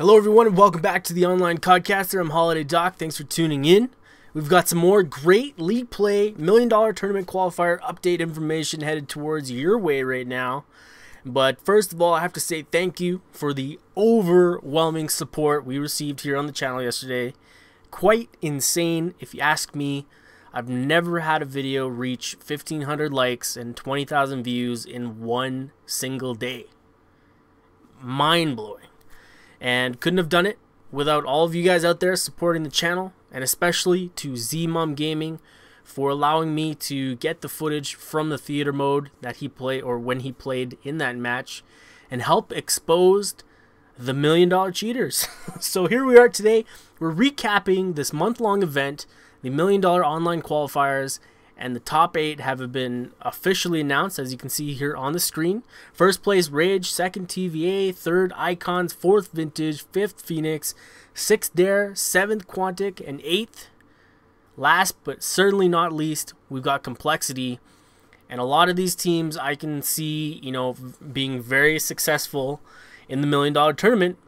Hello everyone and welcome back to the Online Codcaster. I'm Holiday Doc. Thanks for tuning in. We've got some more great league play, $1 million tournament qualifier update information headed towards your way right now. But first of all, I have to say thank you for the overwhelming support we received here on the channel yesterday. Quite insane, if you ask me. I've never had a video reach 1,500 likes and 20,000 views in one single day. Mind-blowing. And couldn't have done it without all of you guys out there supporting the channel, and especially to Z-Mum Gaming for allowing me to get the footage from the theater mode that he played, or when he played in that match, and help expose the $1 million cheaters. So here we are today. We're recapping this month-long event, the $1 million online qualifiers, and the top 8 have been officially announced, as you can see here on the screen. First place, Rage. Second, TVA. Third, Icons. Fourth, Vintage. Fifth, Phoenix. Sixth, Dare. Seventh, Quantic. And eighth, last but certainly not least, we've got Complexity. And a lot of these teams I can see, being very successful in the $1 million tournament.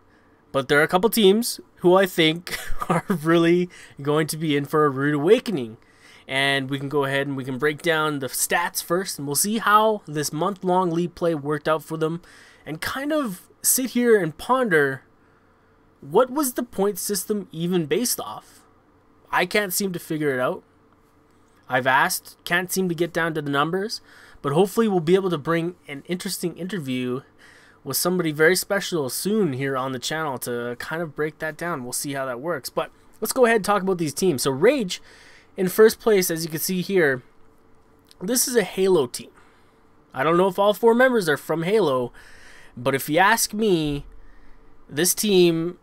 But there are a couple teams who I think are really going to be in for a rude awakening. And we can go ahead and we can break down the stats first, and we'll see how this month-long league play worked out for them, and kind of sit here and ponder, what was the point system even based off? I can't seem to figure it out. I've asked, can't seem to get down to the numbers, but hopefully we'll be able to bring an interesting interview with somebody very special soon here on the channel to kind of break that down. We'll see how that works. But let's go ahead and talk about these teams. So Rage, in first place, as you can see here, this is a Halo team. I don't know if all 4 members are from Halo, but if you ask me, this team,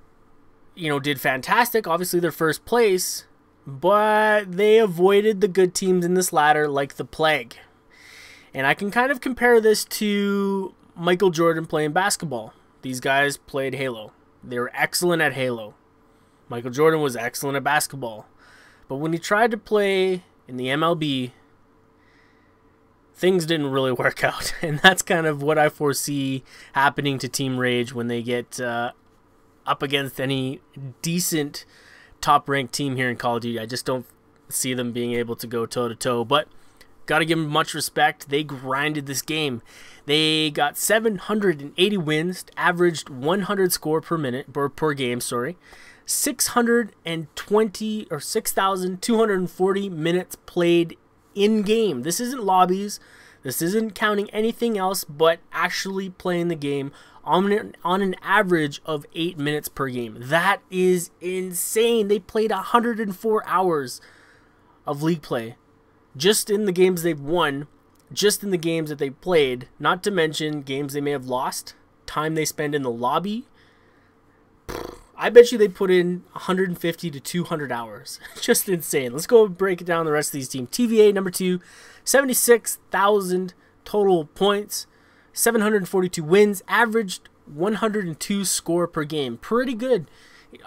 did fantastic. Obviously, they're first place, but they avoided the good teams in this ladder like the plague. And I can kind of compare this to Michael Jordan playing basketball. These guys played Halo. They were excellent at Halo. Michael Jordan was excellent at basketball. But when he tried to play in the MLB, things didn't really work out. And that's kind of what I foresee happening to Team Rage when they get up against any decent top-ranked team here in Call of Duty. I just don't see them being able to go toe-to-toe. But got to give them much respect. They grinded this game. They got 780 wins, averaged 100 score per minute, or per game, sorry. 620 or 6,240 minutes played in game. This isn't lobbies. This isn't counting anything else but actually playing the game on an average of 8 minutes per game. That is insane. They played 104 hours of league play just in the games they've won, just in the games that they played, not to mention games they may have lost, time they spend in the lobby. I bet you they put in 150 to 200 hours. Just insane. Let's go break it down the rest of these teams. TVA, number 2, 76,000 total points, 742 wins, averaged 102 score per game. Pretty good.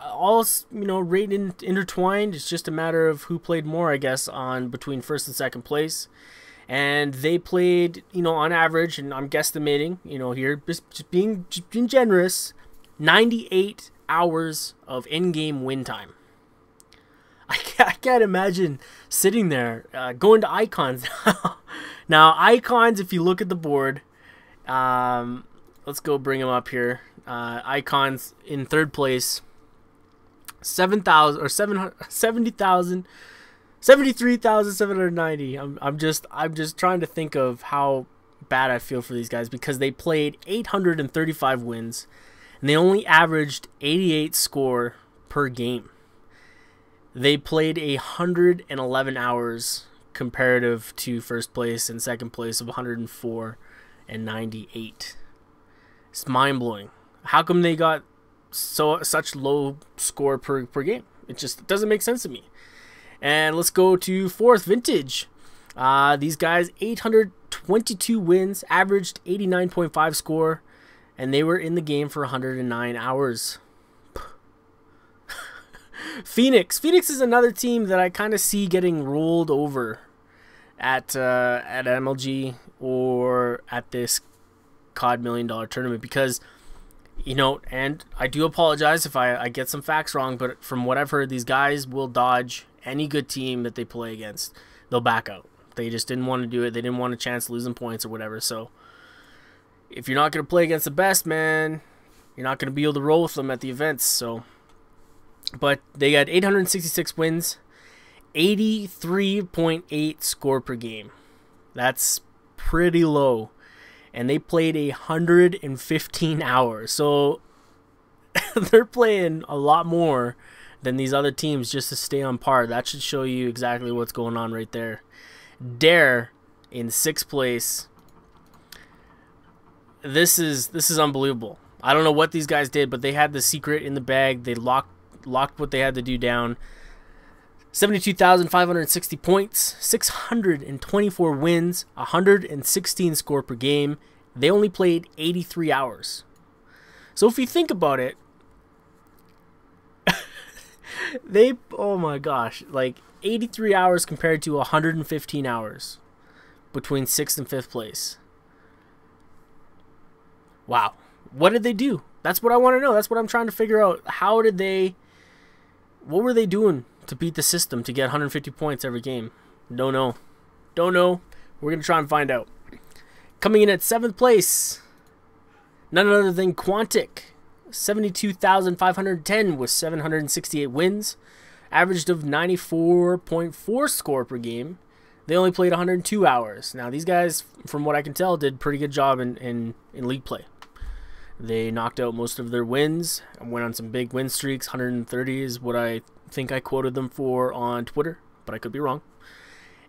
All, right intertwined. It's just a matter of who played more, I guess, on between first and second place. And they played, on average, and I'm guesstimating, here, just being generous, 98 hours of in-game win time. I can't imagine sitting there going to Icons. Now Icons, if you look at the board, let's go bring them up here. Icons in third place, 73,790. I'm just trying to think of how bad I feel for these guys, because they played 835 wins. And they only averaged 88 score per game. They played 111 hours comparative to first place and second place of 104 and 98. It's mind-blowing. How come they got such low score per game? It just doesn't make sense to me. And let's go to fourth, Vintage. These guys, 822 wins, averaged 89.5 score. And they were in the game for 109 hours. Phoenix is another team that I kind of see getting rolled over at MLG or at this COD $1 million tournament, because You know, and I do apologize if I get some facts wrong, but from what I've heard, these guys will dodge any good team that they play against. They'll back out. They just didn't want to do it. They didn't want a chance losing points or whatever. So if you're not going to play against the best, man, you're not going to be able to roll with them at the events. So, but they got 866 wins, 83.8 score per game. That's pretty low. And they played 115 hours. So they're playing a lot more than these other teams just to stay on par. That should show you exactly what's going on right there. Dare in 6th place. This is unbelievable. I don't know what these guys did, but they had the secret in the bag. They locked what they had to do down. 72,560 points, 624 wins, 116 score per game. They only played 83 hours. So if you think about it, oh my gosh, like 83 hours compared to 115 hours between 6th and 5th place. Wow. What did they do? That's what I want to know. That's what I'm trying to figure out. What were they doing to beat the system to get 150 points every game? Don't know. We're going to try and find out. Coming in at 7th place, none other than Quantic. 72,510 with 768 wins. Averaged of 94.4 score per game. They only played 102 hours. Now, these guys, from what I can tell, did a pretty good job in league play. They knocked out most of their wins. Went on some big win streaks. 130 is what I think I quoted them for on Twitter, but I could be wrong.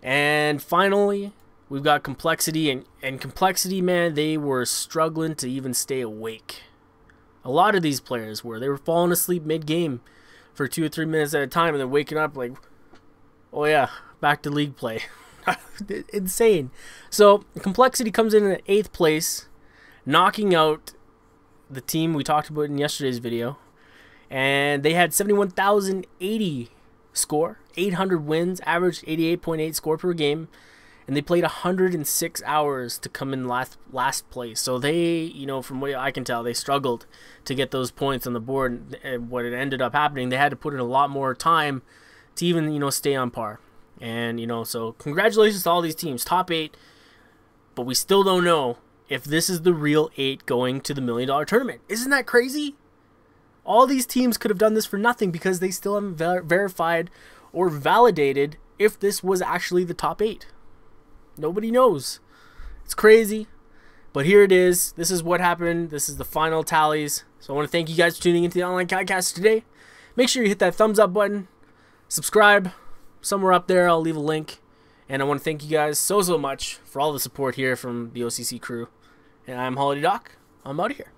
And finally, we've got Complexity. And Complexity, man, they were struggling to even stay awake. A lot of these players were. They were falling asleep mid-game for 2 or 3 minutes at a time and then waking up like, oh yeah, back to league play. Insane. So Complexity comes in at 8th place, knocking out the team we talked about in yesterday's video. And they had 71,080 score, 800 wins, averaged 88.8 score per game. And they played 106 hours to come in last place. So they, you know, from what I can tell, they struggled to get those points on the board. And what it ended up happening, they had to put in a lot more time to even, you know, stay on par. And, you know, so congratulations to all these teams. Top 8. But we still don't know if this is the real 8 going to the $1 million tournament. Isn't that crazy? All these teams could have done this for nothing because they still haven't verified or validated if this was actually the top 8. Nobody knows. It's crazy. But here it is. This is what happened. This is the final tallies. So I want to thank you guys for tuning into the Online Podcast today. Make sure you hit that thumbs up button. Subscribe. Somewhere up there, I'll leave a link. And I want to thank you guys so much for all the support here from the OCC crew. And I'm Holiday Doc. I'm out of here.